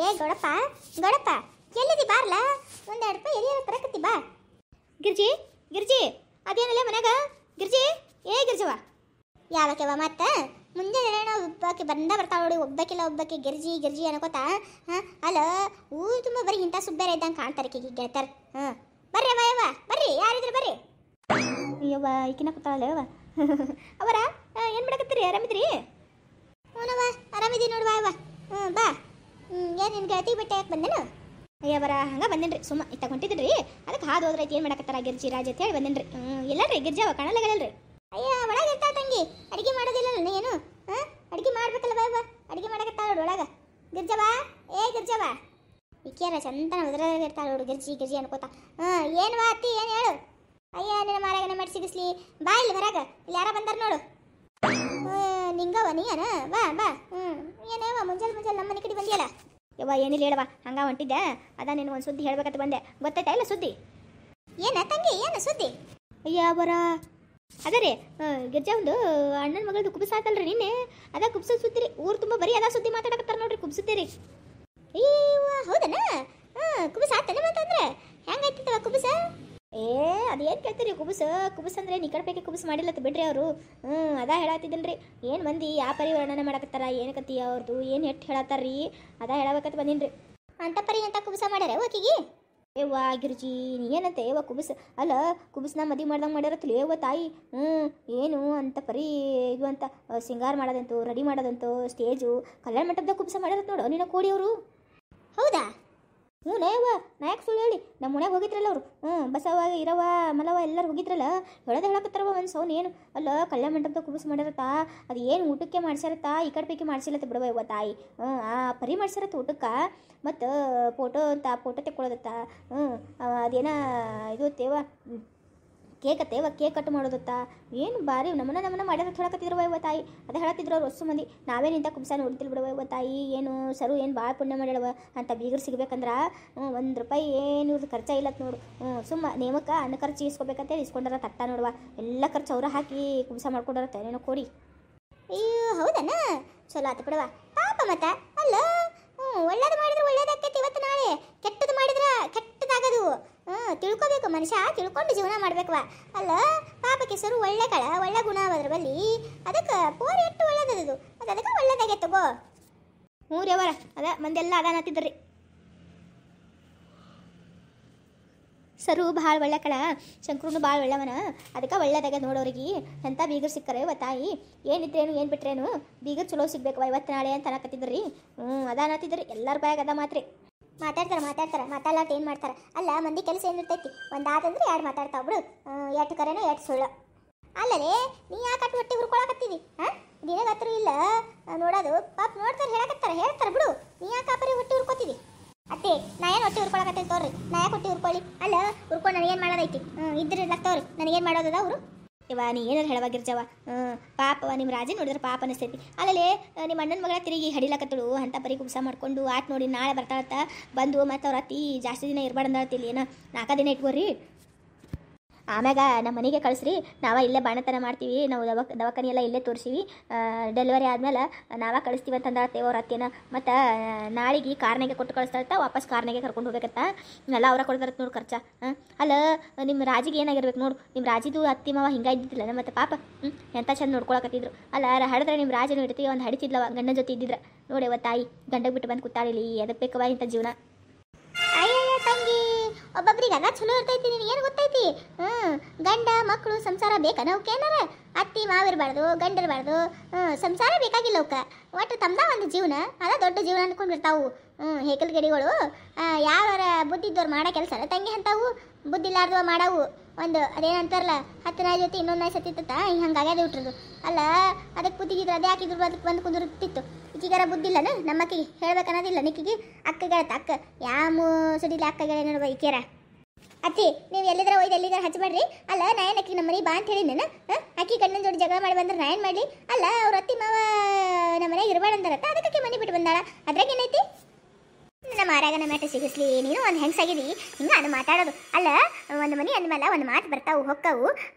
ಏ ಗೌಡಪ್ಪ ಗೌಡಪ್ಪ ಎಲ್ಲಿದಿ ಬಾರ್ಲ ಒಂದೆರಡು ರೂಪಾಯಿ ಎಲ್ಲಿಯಾರ ತರಕತ್ತಿ ಬಾ. ಗಿರ್ಜಿ ಗಿರ್ಜಿ ಅದೇನಲ್ಲ ಮನ್ಯಾಗ ಗಿರ್ಜಿ ಏ ಗಿರ್ಜವ ಯಾವಕ್ಕೆವ ಮತ್ತೆ ಮುಂಜಾನೆ ಒಬ್ಬಾಕಿ ಬರ್ತಾವ ನೋಡಿ ಒಬ್ಬಾಕಿ ಗಿರ್ಜಿ ಗಿರ್ಜಿ ಅನ್ಕೋತಾ ಅಲ್ಲ ಊರು ತುಂಬ ಬರೀ ಇಂಥ ಸುಬ್ಬೇರೆ ಇದ್ದಂಗೆ ಕಾಣ್ತಾರೆ ಕೀಗಿ ಗೆಳತಾರ. ಬರ್ರಿ ಅವ ಯವ್ವ ಬರ್ರಿ ಯಾರಿದ್ರು ಬರ್ರಿ. ಅಯ್ಯವ್ವ ಈಕಿನ ಕೂತಾಳಲ್ಲ ಯವ್ವ ಅವರ ಏನು ಮಾಡಕತ್ತೀರಿ ಆರಾಮಿದ್ರಿ? ಹ್ಞೂನವ್ವ ಆರಾಮಿದ್ದೀನಿ ನೋಡುವ ಯವ್ವ. ಬಾ ಏನು ನಿನ್ನ ಗೆಳತಿ ಬಿಟ್ಟೆ ಯಾಕೆ ಬಂದೇನು? ಅಯ್ಯವರ ಹಂಗೆ ಬಂದೇನ್ರಿ ಸುಮ್ಮ ಇತ್ತ ಹೊಂಟಿದ್ರಿ ಅದಕ್ಕೆ ಹಾದು ಹೋದ್ರೈತಿ ಏನು ಮಾಡಕತ್ತಾರ ಗಿರ್ಜಿ ರಾಜ ಅಂತ ಹೇಳಿ ಬಂದೇನ್ರಿ. ಎಲ್ಲರಿ ಗಿರ್ಜಾವ ಕಾಣಲ್ಲಗಳಲ್ರಿ? ಅಯ್ಯ ಒಳಗೆ ಇರ್ತಾವ ತಂಗಿ ಅಡಿಗೆ ಮಾಡೋದಿಲ್ಲ ಏನು ಅಡಿಗೆ ಮಾಡ್ಬೇಕಲ್ಲ ಬಾಯ್ ಬಾ ಅಡಿಗೆ ಮಾಡಕತ್ತಾಳ ನೋಡು ಒಳಗೆ. ಗಿರ್ಜವ ಏ ಗಿರ್ಜವ ಈಕೇರ ಚಂದನ ಉದ್ರಾಗ ಇರ್ತಾಳ ನೋಡು ಗಿರ್ಜಿ ಗಿರ್ಜಿ ಅನ್ಕೋತಾ. ಏನು ವಾ ಅತ್ತಿ ಏನು ಹೇಳು? ಅಯ್ಯ ನಿನ್ನ ಮಾರಾಗನ ಮಾಡಿ ಸಿಗಿಸ್ಲಿ ಬಾ ಇಲ್ಲಿ ಹೊರಗ ಇಲ್ಲಿ ಯಾರ ಬಂದಾರ ನೋಡು. ನಿಂಗವ ನೀನ ಬಾ ಬಾ. ಏನೇವ ಮುಂಜಾನೆ ನಮ್ಮ ಮನೆ ಕಡೆ ಬಂದಿಯಲ್ಲ? ಯವ್ವ ಏನಿಲ್ಲ ಹೇಳವ ಹಂಗ ಹೊಂಟಿದ್ದೆ ಅದ ನೀನು ಒಂದು ಸುದ್ದಿ ಹೇಳ್ಬೇಕಂತ ಬಂದೆ. ಗೊತ್ತಾಯ್ತಾ ಇಲ್ಲ ಸುದ್ದಿ? ಏನ ತಂಗಿ ಏನು ಸುದ್ದಿ? ಅಯ್ಯ ಬರ ಅದ ರೀ ಗಿರ್ಜಾ ಒಂದು ಅಣ್ಣನ ಮಗಳದು ಕುಬ್ಸ ಆತಲ್ರಿ ನಿನ್ನೆ ಅದ ಕುಬ್ಸ ಸುದ್ದಿ ರೀ. ಊರು ತುಂಬ ಬರೀ ಅದ ಸುದ್ದಿ ಮಾತಾಡಕತ್ತಾರ ನೋಡ್ರಿ ಕುಬ್ಸುತ್ತೀ ರೀ. ಅಯ್ಯವ್ವ ಹೌದನ? ಕುಬ್ಸ ಆತನ ಮಾತಂದ್ರೆ ಹೆಂಗಾಯ್ತಿತ್ತವ ಕುಬ್ಸ? ಅದೇನು ಕೇಳ್ತೀರಿ ಕುಬುಸ್ ಅಂದ್ರೆ ನಿಕಡ ಪೈಕಿ ಕುಬುಸ್ ಮಾಡಿಲ್ಲತ್ತ ಬಿಡ್ರಿ ಅವರು. ಅದ ಹೇಳತ್ತಿದ್ದನ್ರಿ ಏನು ಮಂದಿ ಯಾವ ಪರಿ ವರ್ಣನೆ ಮಾಡಕತ್ತಾರ ಏನಕತ್ತಿ ಅವ್ರದ್ದು ಏನು ಹೆಟ್ಟು ಹೇಳತ್ತಾರ್ರಿ ಅದ ಹೇಳಬೇಕಂತ ಬಂದಿನ್ರಿ. ಅಂತ ಪರಿ ಅಂತ ಕುಬುಸ ಮಾಡ್ಯಾರ ಓಕಿಗಿ? ಏವ್ವ ಗಿರ್ಜಿ ನೀ ಏನಂತೆ ಏವ ಕುಬುಸ್ ಅಲ್ಲ ಕುಬುಸ್ನ ಮದುವೆ ಮಾಡ್ದಂಗೆ ಮಾಡ್ಯಾರತ್ತಲ್ಲ ಏವ ತಾಯಿ. ಏನು ಅಂತ ಪರಿ ಇದು ಅಂತ ಸಿಂಗಾರ ಮಾಡೋದಂತು ರೆಡಿ ಮಾಡೋದಂತು ಸ್ಟೇಜು ಕಲ್ಯಾಣ ಮಂಟಪದಾಗ ಕುಬುಸ ಮಾಡ್ಯಾರತ್ ನೋಡು ನಿನ್ನ ಕೋಡಿ ಅವರು. ಹೌದಾ? ಹ್ಞೂ ನೇವ ನಾಯಕ್ ಸುಳ್ಳು ಹೇಳಿ ನಮ್ಮ ಮನ್ಯಾಗ ಹೋಗಿದ್ರಲ್ಲ ಅವರು. ಬಸವ ಇರವ ಮಲವ ಎಲ್ಲರೂ ಹೋಗಿದ್ರಲ್ಲ ಹೇಳಕತ್ತಾರವ ಒಂದು ಸೌನ್ ಏನು ಅಲ್ಲ ಕಲ್ಯಾಣ ಮಂಟಪದಾಗ ಕುಬುಸ್ ಮಾಡ್ಯಾರತ್ತ ಅದು ಏನು ಊಟಕ್ಕೆ ಮಾಡ್ಸ್ಯಾರತ್ತ ಈ ಕಡೆ ಪೈಕಿ ಮಾಡ್ಸಿಲ್ಲತ್ತ ಬಿಡವ ಇವ ತಾಯಿ. ಆ ಪರಿ ಮಾಡ್ಸ್ಯಾರತ್ತ ಊಟಕ್ಕೆ ಮತ್ತು ಫೋಟೋ ಅಂತ ಫೋಟೋ ತೆಕ್ಕೊಳ್ಳೋದತ್ತ. ಅದೇನ ಇದು ತೇವ ಕೇಕ್ ಅತ್ತೇವ ಕೇಕ್ ಕಟ್ ಮಾಡೋದತ್ತ ಏನು ಬಾರಿ ನಮ್ಮನ್ನ ಮಾಡ್ಯಾರ ಹೇಳಕತ್ತಿದ್ರವ ಇವ ತಾಯಿ. ಅದೇ ಹೇಳತ್ತಿದ್ರು ಅವ್ರು ಹೊಸ ಮಂದಿ ನಾವೇನು ಇಂಥ ಕುಬ್ಸ ನೋಡ್ತಿಲ್ ಬಿಡವ ಇವ ತಾಯಿ. ಏನು ಸರು ಏನು ಭಾಳ ಪುಣ್ಯ ಮಾಡ್ಯಾಳವ ಅಂತ ಬೀಗರು ಸಿಗ್ಬೇಕಂದ್ರೆ ₹1 ಏನು ಖರ್ಚ ಇಲ್ಲತ್ ನೋಡು. ಸುಮ್ಮ ನೇಮಕ್ಕೆ ಅನ್ನ ಖರ್ಚು ಇಸ್ಕೊಬೇಕಂತೇಳಿ ಇಸ್ಕೊಂಡಾರ ತಟ್ಟ ನೋಡುವ ಎಲ್ಲ ಖರ್ಚು ಅವ್ರ ಹಾಕಿ ಕುಬ್ಸ ಮಾಡ್ಕೊಂಡಾರತ್ತ ಏನೋ ಕೊಡಿ. ಅಯ್ಯೋ ಹೌದನ ಚಲೋ ಆತ ಬಿಡವ ಪಾಪ ಮತ್ತ ಅಲ್ಲ ಒಳ್ಳೇದು ಮಾಡಿದ್ರೆ ಒಳ್ಳೇದಾಕೈತಿ ಇವತ್ತು ನಾಳೆ ಕೆಟ್ಟದ್ದು ಮಾಡಿದ್ರೆ ಕೆಟ್ಟದಾಗದು. ತಿಳ್ಕೊಬೇಕು ಮನುಷ್ಯ ತಿಳ್ಕೊಂಡು ಜೀವನ ಮಾಡ್ಬೇಕವ ಅಲ್ಲ ಪಾಪಕ್ಕೆ ಸರು ಒಳ್ಳೆ ಕಳ ಒಳ್ಳೆ ಗುಣ ಅದ್ರ ಬಲ್ಲಿ ಅದಕ್ಕೆ ಪೋರಿ ಎಷ್ಟು ಒಳ್ಳೇದದು ಅದಕ್ಕೆ ಒಳ್ಳೇದಾಗೆ ತಗೋ. ಮೂರವರ ಅದ ಮಂದೆಲ್ಲ ಅದ ಅನ್ನತ್ತಿದ್ರಿ ಸರು ಭಾಳ ಒಳ್ಳೆ ಕಳ ಶಂಕರನು ಭಾಳ ಒಳ್ಳೆವನ ಅದಕ್ಕೆ ಒಳ್ಳೇದಾಗ ನೋಡೋರಿಗೆ ಎಂಥ ಬೀಗರು ಸಿಕ್ಕರೆ ಇವ ತಾಯಿ. ಏನಿದ್ರೇನು ಏನು ಬಿಟ್ರೇನು ಬೀಗರು ಚಲೋ ಸಿಗ್ಬೇಕವ ಇವತ್ತು ನಾಳೆ ಅಂತ ಅನ್ನಕತ್ತಿದ್ರಿ. ಅದ ಅನ್ನತ್ತಿದ್ರಿ ಎಲ್ಲರ ಬಾಯಾಗ ಅದ ಮಾತ್ರಿ ಮಾತಾಡ್ತಾರೆ ಮಾತಾಡ್ಲಾಟ ಏನು ಮಾಡ್ತಾರೆ ಅಲ್ಲ ಮಂದಿ ಕೆಲಸ ಏನಿರ್ತೈತಿ ಒಂದು ಆದಂದ್ರೆ ಎರಡು ಮಾತಾಡ್ತಾವ ಬಿಡು. ಎಷ್ಟು ಕರೆನೋ ಎಷ್ಟು ಸುಳ್ಳು ಅಲ್ಲಲೇ ನೀ ಯಾಕೆ ಅಟ್ಟು ಹೊಟ್ಟೆ ಹುರ್ಕೊಳಕತ್ತೀವಿ ದಿನಗತ್ತರು ಇಲ್ಲ ನೋಡೋದು ಪಾಪ ನೋಡ್ತಾರೆ ಹೇಳ್ತಾರೆ ಬಿಡು. ನೀ ಯಾಕೆ ಆ ಪರಿ ಹೊಟ್ಟೆ ಹುರ್ಕೋತೀವಿ? ಅತ್ತೆ ನಾ ಏನು ಹೊಟ್ಟೆ ಹುರ್ಕೊಳಕತ್ತೇನೆ ತೋರಿ ನಾ ಯಾಕೆ ಹೊಟ್ಟೆ ಹುರ್ಕೊಳ್ಳಿ ಅಲ್ಲ ಹುರ್ಕೊಂಡು ನನಗೇನು ಮಾಡೋದೈತಿ ಇದ್ರಿಲ್ಲ ತೋರಿ ನನಗೇನು ಮಾಡೋದದ ಅವರು. ಇವ ನೀ ಏನಾರು ಹೇಳವಾಗಿರ್ಜವ ಪಾಪವ ನಿಮ್ಮ ರಾಜ ನೋಡಿದ್ರೆ ಪಾಪ ಅನಿಸ್ತೈತಿ. ಅಲ್ಲೇ ನಿಮ್ಮ ಅಣ್ಣನ ಮಗಳ ತಿರುಗಿ ಹಡಿಲಕತ್ತಳು ಅಂತ ಪರಿ ಕುಬ್ಸ ಮಾಡ್ಕೊಂಡು ಆಟ ನೋಡಿ ನಾಳೆ ಬರ್ತಾಳತ್ತ ಬಂದು ಮತ್ತು ಅವ್ರ ಅತ್ತಿ ಜಾಸ್ತಿ ದಿನ ಇರಬಾರ್ದಂದತ್ತಿಲ್ಲ ಏನೋ 4 ದಿನ ಇಟ್ಕೋರಿ ಆಮ್ಯಾಗ ನಮ್ಮ ಮನೆಗೆ ಕಳಿಸ್ರಿ ನಾವ ಇಲ್ಲೇ ಬಾಣತನ ಮಾಡ್ತೀವಿ ನಾವು ದವಾಖಾನೆ ಎಲ್ಲ ಇಲ್ಲೇ ತೋರಿಸಿವಿ ಡೆಲಿವರಿ ಆದ್ಮೇಲೆ ನಾವ ಕಳಿಸ್ತೀವಿ ಅಂತಂದತ್ತೇವ ಅವ್ರ ಅತ್ತೇನ. ಮತ್ತು ನಾಳೆಗೆ ಕಾರ್ನಾಗೆ ಕೊಟ್ಟು ಕಳಿಸ್ತಾಳತ್ತ ವಾಪಸ್ ಕಾರ್ನಾಗೆ ಕರ್ಕೊಂಡು ಹೋಗ್ಬೇಕತ್ತ ಎಲ್ಲ ಅವ್ರ ಕೊಡ್ತಾರತ್ತ ನೋಡು ಖರ್ಚ. ಅಲ್ಲ ನಿಮ್ಮ ರಾಜಿಗೆ ಏನಾಗಿರ್ಬೇಕು ನೋಡು ನಿಮ್ಮ ರಾಜಿದು ಅತ್ತಿ ಮಾವ ಹಿಂಗೆ ಇದ್ದಿದ್ದಿಲ್ಲ ಮತ್ತು ಪಾಪ ಎಂಥ ಚಂದ ನೋಡ್ಕೊಳಕತ್ತಿದ್ರು ಅಲ್ಲ ಹಡಿದ್ರೆ ನಿಮ್ಮ ರಾಜನು ಇಡ್ತೀವಿ ಒಂದು ಹಡಿತಿದ್ಲವ ಗಂಡನ ಜೊತೆ ಇದ್ದಿದ್ರೆ ನೋಡಿವ ತಾಯಿ ಗಂಡಗೆ ಬಿಟ್ಟು ಬಂದು ಕೂತಾಳಿಲಿ ಅದಕ್ಕೆ ಬೇಕವ ಇಂಥ ಜೀವನ. ಅಯ್ಯಯ್ಯ ತಂಗಿ ಒಬ್ಬೊಬ್ರಿಗೆ ಅದ ಚಲೋ ಇರ್ತೈತಿ ನಿನಗೆ ಏನು ಗೊತ್ತೈತಿ? ಗಂಡ ಮಕ್ಕಳು ಸಂಸಾರ ಬೇಕನ ಅವಕ್ಕೆ ಏನಾರ ಅತ್ತಿ ಮಾವಿರಬಾರ್ದು ಗಂಡಿರಬಾರ್ದು ಸಂಸಾರ ಬೇಕಾಗಿಲ್ಲ ಅವಕ್ಕೆ ಒಟ್ಟು ತಮ್ಮದ ಒಂದು ಜೀವನ ಅದ ದೊಡ್ಡ ಜೀವನ ಅಂದ್ಕೊಂಡಿರ್ತಾವು. ಹೇಕಲ್ ಗಿಡಿಗಳು ಯಾರ ಬುದ್ಧಿ ಇದ್ದವ್ರು ಮಾಡೋ ಕೆಲಸ ತಂಗಿ ಅಂತಾವು ಬುದ್ಧಿ ಇಲ್ಲಾರ್ದವ ಮಾಡವು ಒಂದು ಅದೇನಂತಾರಲ್ಲ 10 ನಾಯಿ ಜೊತೆ ಇನ್ನೊಂದು ನಾಯಿ ಸತ್ತಿತ್ತ ಹಂಗಾಗ್ಯದ ಬಿಟ್ರದು ಅಲ್ಲ ಅದಕ್ಕೆ ಬುದ್ಧಿಗಿದ್ರೆ ಅದೇ ಹಾಕಿದ್ರು ಅದಕ್ಕೆ ಬಂದು ಕುಂದಿರುತ್ತಿತ್ತು. ಈಗೀಗಾರ ಬುದ್ಧಿ ಇಲ್ಲನ ನಮ್ಮಕ್ಕಿಗೆ ಹೇಳ್ಬೇಕನ್ನೋದಿಲ್ಲ ನಿಕ್ಕಿಗೆ ಅಕ್ಕಗಳತ್ತ ಅಕ್ಕ ಯಾವ ಸುಡಿಲಿ ಅಕ್ಕಗಳ ನೋಡುವ ಈಕೇರ ಅತ್ತಿ ನೀವು ಎಲ್ಲಿದ್ರೆ ಒಯ್ದು ಎಲ್ಲಿಗಾರ ಹಚ್ಚಬೇಡ್ರಿ. ಅಲ್ಲ ನಾ ಏನು ಅಕ್ಕಿ ನಮ್ಮ ಮನೆ ಬಾ ಅಂತ ಹೇಳಿ ನಾನು ಅಕ್ಕಿ ಗಂಡನ ಜೋಡಿ ಜಗಳ ಮಾಡಿ ಬಂದ್ರೆ ನಾ ಏನು ಮಾಡಲಿ? ಅಲ್ಲ ಅವ್ರ ಅತ್ತಿ ಮಾವ ನಮ್ಮ ಮನೆಗೆ ಇರಬೇಡ ಅಂತಾರತ್ತ ಅದಕ್ಕೆ ಮನೆ ಬಿಟ್ಟು ಬಂದಾಳ ಅದ್ರಾಗ ಏನೈತಿ? ನನ್ನ ಮಾರಾಗನ ಮ್ಯಾಟ ಸಿಗಿಸ್ಲಿ ನೀನು ಒಂದು ಹೆಂಗ್ಸಾಗಿದಿ ಹಿಂಗೆ ಅದು ಮಾತಾಡೋದು ಅಲ್ಲ ಒಂದು ಮನೆ ಅಂದಮೇಲೆ ಒಂದು ಮಾತು ಬರ್ತಾವು ಹೊಕ್ಕವು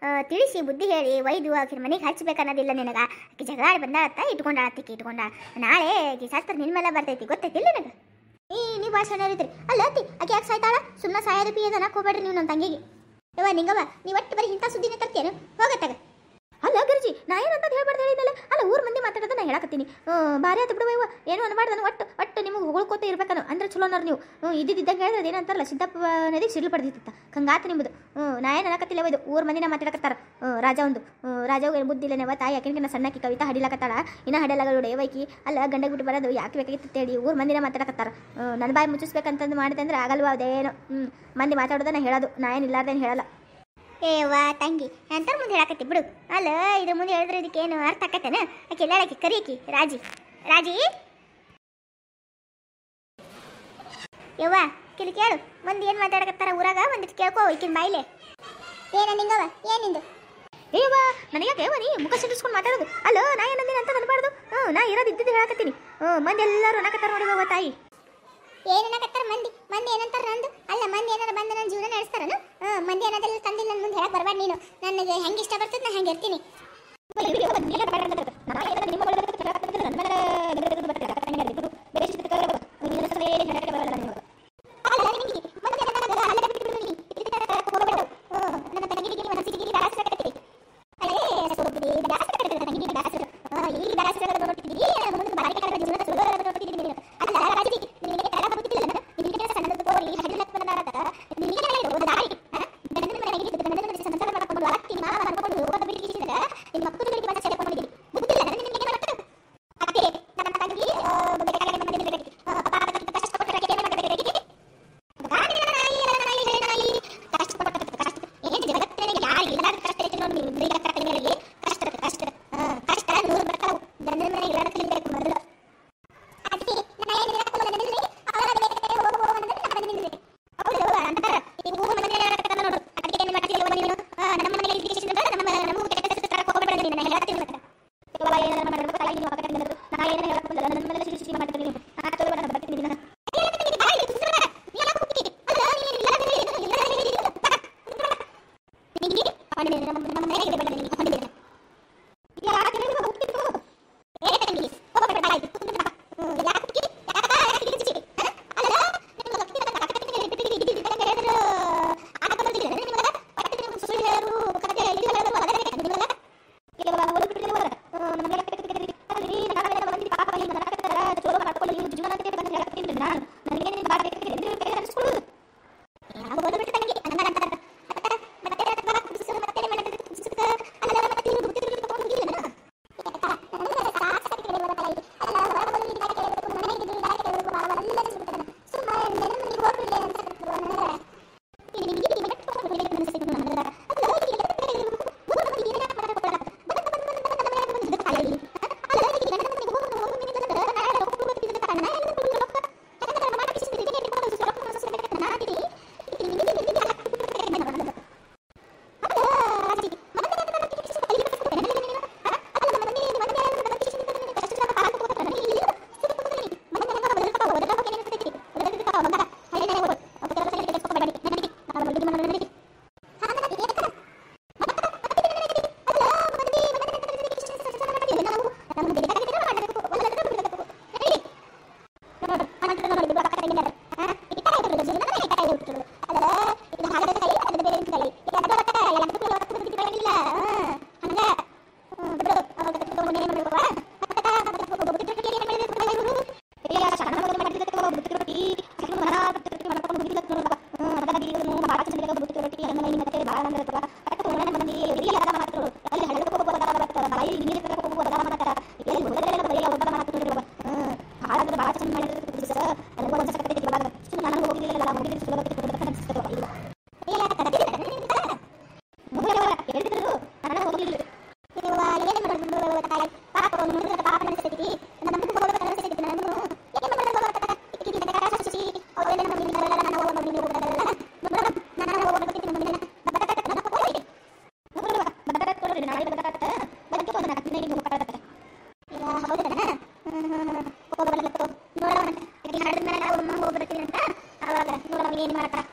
ತಿಳಿಸಿ ಬುದ್ಧಿ ಹೇಳಿ ಒಯ್ದು ಆಕಿನ ಮನೆಗೆ ಹಚ್ಬೇಕನ್ನೋದಿಲ್ಲ ನಿನಗೆ. ಆಕೆ ಜಗಳ ಬಂದಾಳತ್ತ ಇಟ್ಕೊಂಡಾಳ ನಾಳೆ ಆಕಿ ಶಾಸ್ತ್ರ ನಿನ್ನ ಮೇಲೆ ಬರ್ತೈತಿ ಗೊತ್ತೈತಿಲ್ಲ ನನಗೆ. ಭಾಳ ಸಣ್ಣರಿದ್ರಿ ಅಲ್ಲ ಅತ್ತಿ ಆಕೆ ಯಾಕೆ ಸಾಯ್ತಾಳ ಸುಮ್ಮನೆ ಸಾಯೋದು ಪಿಯೋದು ಅನ್ನಕ್ಕೆ ಹೋಗ್ಬೇಡ್ರಿ ನೀವು ನನ್ನ ತಂಗಿಗೆ ಯವ್ವ ನಿಂಗವ್ವ ನೀವು ಒಟ್ಟು ಬರೀ ಇಂಥ ಸುದ್ದಿನ ತರ್ತೀಯನು ಹೋಗತ್ತಾಗ ಅಲ್ಲ ಗುರುಜಿ ನಾ ಏನಂತ ಹೇಳ್ಬಾರ್ದು ಹೇಳಿದಲ್ಲ ಅಲ್ಲ ಊರ್ ಮಂದಿ ಮಾತಾಡೋದು ನಾ ಹೇಳಕತ್ತೀನಿ ಭಾರಿ ಆತು ಬಿಡುವ ಇವ ಏನು ಅನ್ಬಾರ್ದು ಒಟ್ಟು ಒಟ್ಟು ನಿಮಗೆ ಹೊಗಳ್ಕೋತ ಇರ್ಬೇಕನ್ನು ಅಂದ್ರೆ ಚಲೋನವ್ರು ನೀವು ಇದ್ದಿದ್ದಾಗ ಹೇಳಿದ್ರೆ ಏನಂತಾರಲ್ಲ ಸಿದ್ದಪ್ಪ ನದಿಗೆ ಸಿಡ್ಲು ಪಡೆದಿತ್ತ ಹಂಗಾತ ನಿಮ್ಮದು ನಾ ಏನು ಅನ್ನಕತ್ತಿಲ್ಲ ಇದು ಊರ್ ಮಂದಿನ ಮಾತಾಡಕತ್ತಾರ ರಾಜ ಒಂದು ರಾಜವು ಬುದ್ಧಿಲ್ಲನೇವ ತಾಯಿ ಯಾಕೆ ನಾ ಸಣ್ಣಕ್ಕೆ ಕವಿತಾ ಹಡಿಲಕತ್ತಾಳ ಇನ್ನ ಹಡಲಾಗಲು ವೈಕಿ ಅಲ್ಲ ಗಂಡ ಬಿಟ್ಟು ಬರೋದು ಯಾಕೆ ಬೇಕಾಗಿತ್ತು ಹೇಳಿ ಊರ್ ಮಂದಿನ ಮಾತಾಡಕತ್ತಾರ ನನ್ನ ಬಾಯಿ ಮುಚ್ಚಿಸ್ಬೇಕಂತಂದು ಮಾಡಿದೆ ಅಂದ್ರೆ ಆಗಲ್ವಾ ಅದೇನು ಮಂದಿ ಮಾತಾಡೋದನ್ನ ಹೇಳೋದು ನಾ ಏನು ಇಲ್ಲಾರ್ದೇನು ಹೇಳಲ್ಲ ಏವಾ ತಂಗಿ ಎಂತರ ಮುಂದೆ ಹೇಳಕತ್ತಿ ಬಿಡು ಅಲ್ಲ ಇದ್ರ ಮುಂದೆ ಹೇಳಿದ್ರೆ ಇದಕ್ಕೇನು ಅರ್ಥ ಆಕತ್ತೇನ ಆಕೆ ಎಲ್ಲಾಕಿ ಕರಿಯಕಿ ರಾಜಿ ರಾಜಿ ಯವ್ವ ಕಿಲ್ ಕೇಳು ಮಂದಿ ಏನು ಮಾತಾಡಕತ್ತಾರ ಊರಾಗ ಒಂದಿಟ್ಟು ಕೇಳ್ಕೋ ಈಕಿನ ಬಾಯಿಲೆ ಏನ ನಿಂಗವ ಏನಿಂದು ಏವಾ ನನಗೆ ನೀ ಮುಖ ಸಿಡಿಸ್ಕೊಂಡು ಮಾತಾಡೋದು ಅಲ್ಲ ನಾ ಏನಂದಿನ ಅಂತ ಅನ್ಬಾರ್ದು ನಾ ಇರೋದು ಇದ್ದಿದ್ದು ಹೇಳಕತ್ತೀನಿ ಮಂದಿ ಎಲ್ಲರೂ ಅನ್ನಕತ್ತಾರ ನೋಡಿ ತಾಯಿ ಏನನ್ನಕತ್ತಾರ ಮಂದಿ ಮಂದಿ ಏನಂತಾರ ನಂದು ಅಲ್ಲ ಮಂದಿ ಏನಾರ ಬಂದು ನನ್ನ ಜೀವನ ನಡೆಸ್ತಾರನು ಮಂದಿ ಏನಾದೆಲ್ಲ ತಂದಿಲ್ಲ ನನ್ನ ಮುಂದೆ ಹೇಳಕ್ ಬರಬೇಡ ನೀನು ನನಗೆ ಹೆಂಗೆ ಇಷ್ಟ ಬರ್ತದೆ ನಾ ಹೆಂಗೆ ಇರ್ತೀನಿ ಏನು ಮಾಡ್ತಾರೆ